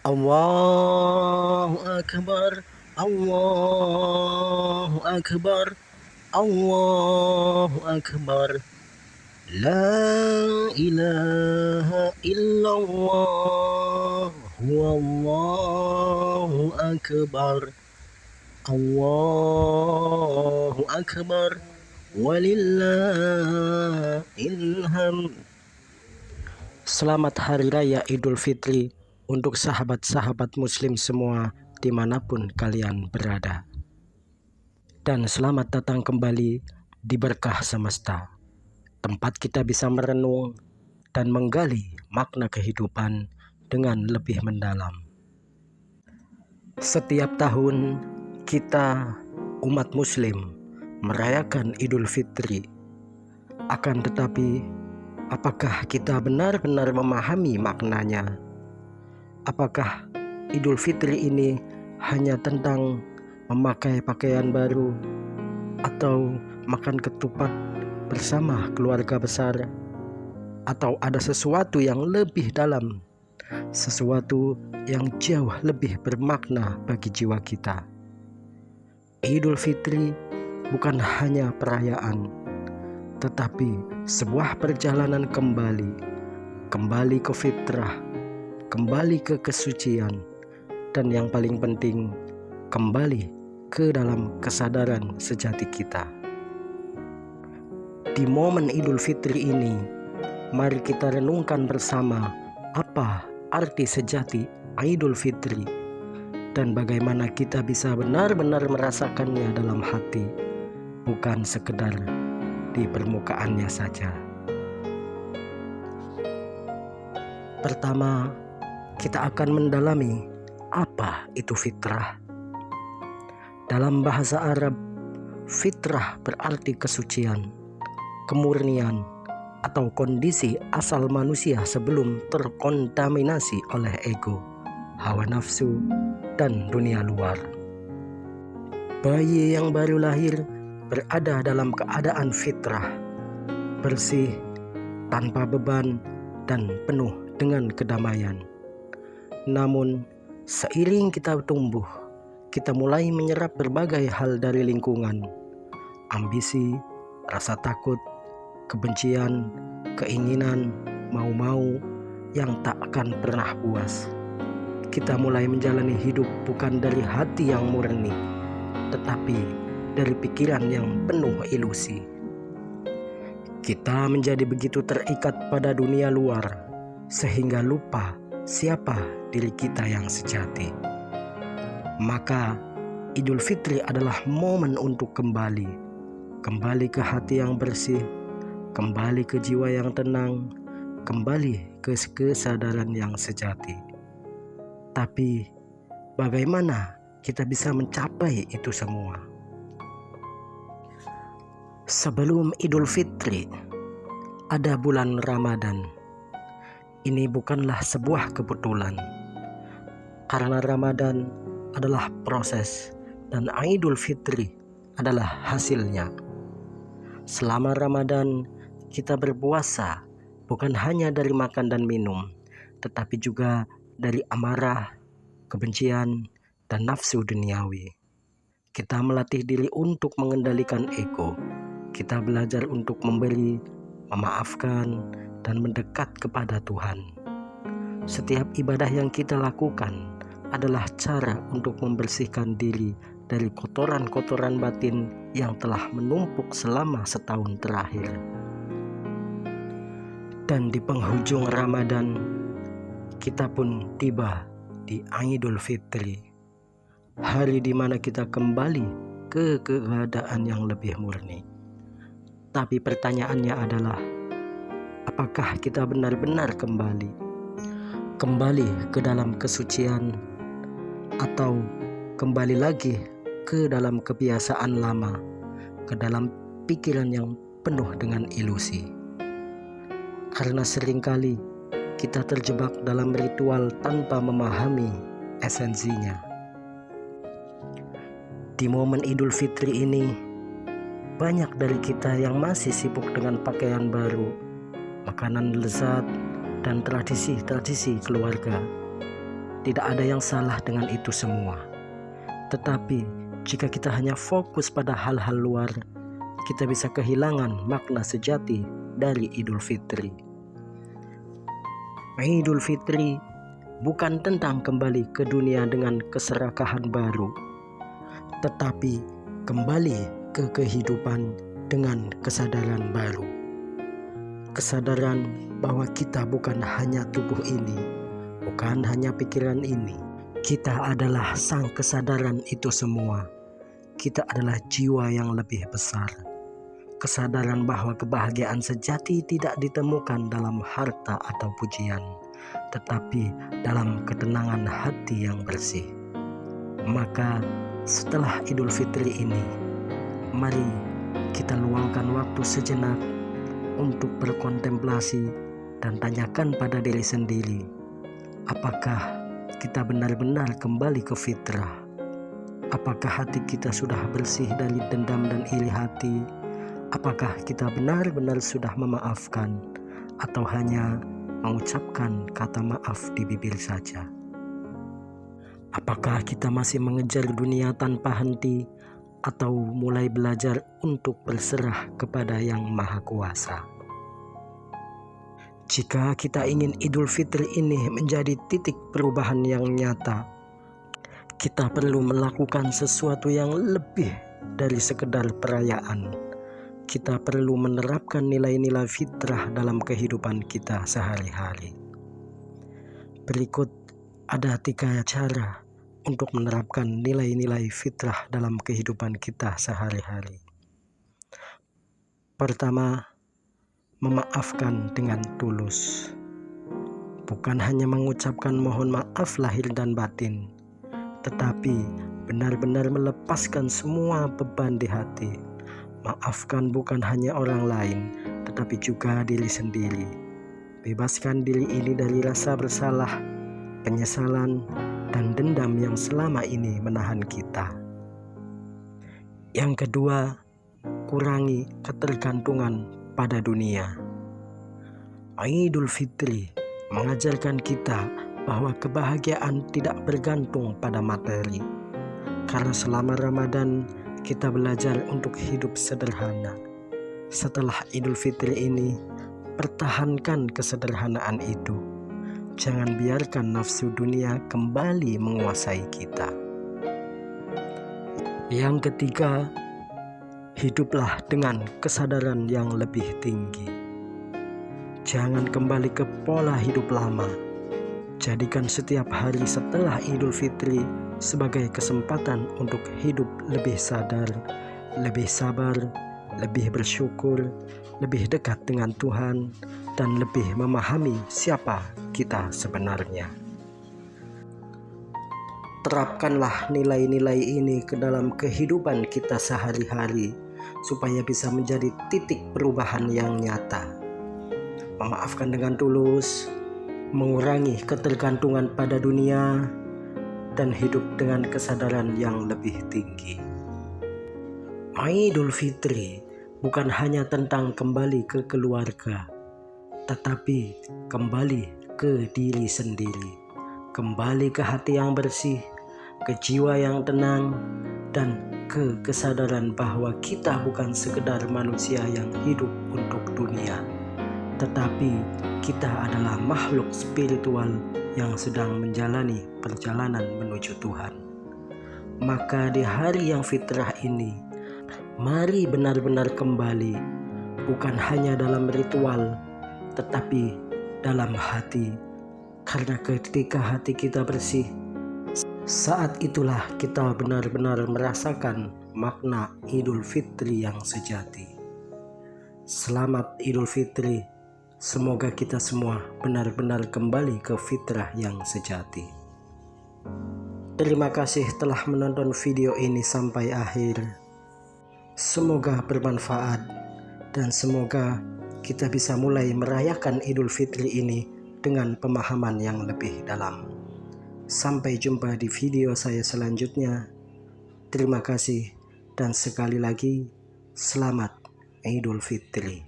Allahu Akbar, Allahu Akbar, Allahu Akbar. La ilaha illallah, Wallahu Akbar, Allahu Akbar, walillahil hamd. Selamat Hari Raya Idul Fitri untuk sahabat-sahabat muslim semua dimanapun kalian berada. Dan selamat datang kembali di Berkah Semesta, tempat kita bisa merenung dan menggali makna kehidupan dengan lebih mendalam. Setiap tahun kita umat muslim merayakan Idul Fitri. Akan tetapi, apakah kita benar-benar memahami maknanya? Apakah Idul Fitri ini hanya tentang memakai pakaian baru atau makan ketupat bersama keluarga besar? Atau ada sesuatu yang lebih dalam, sesuatu yang jauh lebih bermakna bagi jiwa kita? Idul Fitri bukan hanya perayaan, tetapi sebuah perjalanan kembali ke fitrah, kembali ke kesucian, dan yang paling penting, kembali ke dalam kesadaran sejati kita. Di momen Idul Fitri ini, mari kita renungkan bersama apa arti sejati Idul Fitri dan bagaimana kita bisa benar-benar merasakannya dalam hati, bukan sekedar di permukaannya saja. Pertama, kita akan mendalami apa itu fitrah. Dalam bahasa Arab, fitrah berarti kesucian, kemurnian, atau kondisi asal manusia sebelum terkontaminasi oleh ego, hawa nafsu, dan dunia luar. Bayi yang baru lahir berada dalam keadaan fitrah, bersih, tanpa beban, dan penuh dengan kedamaian. Namun, seiring kita tumbuh, kita mulai menyerap berbagai hal dari lingkungan. Ambisi, rasa takut, kebencian, keinginan, mau-mau yang tak akan pernah puas. Kita mulai menjalani hidup bukan dari hati yang murni, tetapi dari pikiran yang penuh ilusi. Kita menjadi begitu terikat pada dunia luar, sehingga lupa siapa diri kita yang sejati. Maka Idul Fitri adalah momen untuk kembali ke hati yang bersih, kembali ke jiwa yang tenang, kembali ke kesadaran yang sejati. Tapi bagaimana kita bisa mencapai itu semua? Sebelum Idul Fitri, ada bulan Ramadan. Ini bukanlah sebuah kebetulan, karena Ramadan adalah proses dan Idul Fitri adalah hasilnya. Selama Ramadan, kita berpuasa bukan hanya dari makan dan minum, tetapi juga dari amarah, kebencian, dan nafsu duniawi. Kita melatih diri untuk mengendalikan ego. Kita belajar untuk memberi, memaafkan, dan mendekat kepada Tuhan. Setiap ibadah yang kita lakukan adalah cara untuk membersihkan diri dari kotoran-kotoran batin yang telah menumpuk selama setahun terakhir. Dan di penghujung Ramadan, kita pun tiba di Idul Fitri, hari di mana kita kembali ke keadaan yang lebih murni. Tapi pertanyaannya adalah, apakah kita benar-benar kembali ke dalam kesucian, atau kembali lagi ke dalam kebiasaan lama, ke dalam pikiran yang penuh dengan ilusi? Karena seringkali kita terjebak dalam ritual tanpa memahami esensinya. Di momen Idul Fitri ini, banyak dari kita yang masih sibuk dengan pakaian baru, makanan lezat, dan tradisi-tradisi keluarga. Tidak ada yang salah dengan itu semua. Tetapi jika kita hanya fokus pada hal-hal luar, kita bisa kehilangan makna sejati dari Idul Fitri. Idul Fitri bukan tentang kembali ke dunia dengan keserakahan baru, tetapi kembali ke kehidupan dengan kesadaran baru. Kesadaran bahwa kita bukan hanya tubuh ini, bukan hanya pikiran ini. Kita adalah sang kesadaran itu semua. Kita adalah jiwa yang lebih besar. Kesadaran bahwa kebahagiaan sejati tidak ditemukan dalam harta atau pujian, tetapi dalam ketenangan hati yang bersih. Maka setelah Idul Fitri ini, mari kita luangkan waktu sejenak untuk berkontemplasi dan tanyakan pada diri sendiri, apakah kita benar-benar kembali ke fitrah? Apakah hati kita sudah bersih dari dendam dan iri hati? Apakah kita benar-benar sudah memaafkan atau hanya mengucapkan kata maaf di bibir saja? Apakah kita masih mengejar dunia tanpa henti atau mulai belajar untuk berserah kepada Yang Maha Kuasa? Jika kita ingin Idul Fitri ini menjadi titik perubahan yang nyata, kita perlu melakukan sesuatu yang lebih dari sekedar perayaan. Kita perlu menerapkan nilai-nilai fitrah dalam kehidupan kita sehari-hari. Berikut ada 3 cara untuk menerapkan nilai-nilai fitrah dalam kehidupan kita sehari-hari. Pertama, memaafkan dengan tulus. Bukan hanya mengucapkan mohon maaf lahir dan batin, tetapi benar-benar melepaskan semua beban di hati. Maafkan bukan hanya orang lain, tetapi juga diri sendiri. Bebaskan diri ini dari rasa bersalah, penyesalan, dan dendam yang selama ini menahan kita. Yang kedua, kurangi ketergantungan pada dunia. Idul Fitri mengajarkan kita bahwa kebahagiaan tidak bergantung pada materi. Karena selama Ramadan kita belajar untuk hidup sederhana. Setelah Idul Fitri ini, pertahankan kesederhanaan itu. Jangan biarkan nafsu dunia kembali menguasai kita. Yang ketiga, hiduplah dengan kesadaran yang lebih tinggi. Jangan kembali ke pola hidup lama. Jadikan setiap hari setelah Idul Fitri sebagai kesempatan untuk hidup lebih sadar, lebih sabar, lebih bersyukur, lebih dekat dengan Tuhan, dan lebih memahami siapa kita sebenarnya. Terapkanlah nilai-nilai ini ke dalam kehidupan kita sehari-hari supaya bisa menjadi titik perubahan yang nyata. Memaafkan dengan tulus, mengurangi ketergantungan pada dunia, dan hidup dengan kesadaran yang lebih tinggi. Idul Fitri bukan hanya tentang kembali ke keluarga, tetapi kembali ke diri sendiri, kembali ke hati yang bersih, ke jiwa yang tenang, dan ke kesadaran bahwa kita bukan sekedar manusia yang hidup untuk dunia, tetapi kita adalah makhluk spiritual yang sedang menjalani perjalanan menuju Tuhan. Maka di hari yang fitrah ini, mari benar-benar kembali, bukan hanya dalam ritual, tetapi dalam hati. Karena ketika hati kita bersih, saat itulah kita benar-benar merasakan makna Idul Fitri yang sejati. Selamat Idul Fitri. Semoga kita semua benar-benar kembali ke fitrah yang sejati. Terima kasih telah menonton video ini sampai akhir. Semoga bermanfaat dan semoga kita bisa mulai merayakan Idul Fitri ini dengan pemahaman yang lebih dalam. Sampai jumpa di video saya selanjutnya. Terima kasih dan sekali lagi selamat Idul Fitri.